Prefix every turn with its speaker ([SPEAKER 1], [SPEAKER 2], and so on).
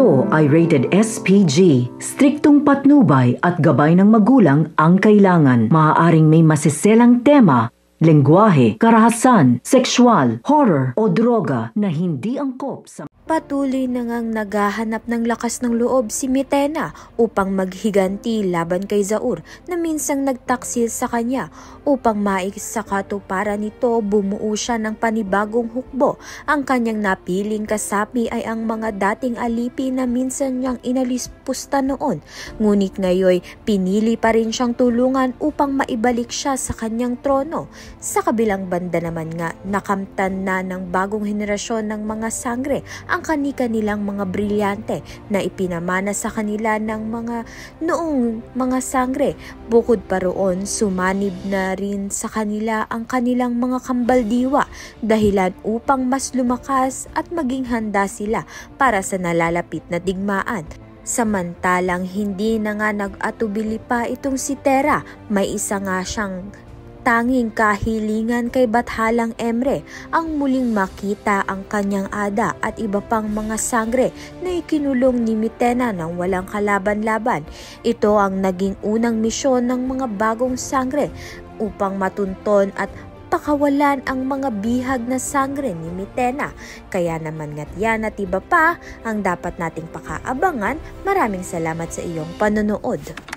[SPEAKER 1] Ito ay rated SPG. Striktong patnubay at gabay ng magulang ang kailangan. Maaaring may masiselang tema, lengguwahe, karahasan, sexual, horror o droga na hindi angkop sa...
[SPEAKER 2] Patuloy na ngang naghahanap ng lakas ng loob si Mitena upang maghiganti laban kay Zaur na minsang nagtaksil sa kanya. Upang maisakatuparan nito, bumuo siya ng panibagong hukbo. Ang kanyang napiling kasapi ay ang mga dating alipi na minsan niyang inalis-pusta noon. Ngunit ngayon, pinili pa rin siyang tulungan upang maibalik siya sa kanyang trono. Sa kabilang banda naman nga, nakamtan na ng bagong henerasyon ng mga sangre ang kani-kanilang mga brilyante na ipinamana sa kanila ng mga noong mga sangre. Bukod pa roon, sumanib na rin sa kanila ang kanilang mga kambaldiwa, dahilan upang mas lumakas at maging handa sila para sa nalalapit na digmaan. Samantalang hindi na nga nag-atubili pa itong si Tera, may isa nga siyang tanging kahilingan kay Bathalang Emre, ang muling makita ang kanyang ada at iba pang mga sangre na ikinulong ni Mitena ng walang kalaban-laban. Ito ang naging unang misyon ng mga bagong sangre upang matunton at pakawalan ang mga bihag na sangre ni Mitena. Kaya naman nga't yan at iba pa ang dapat nating pakaabangan. Maraming salamat sa iyong panonood.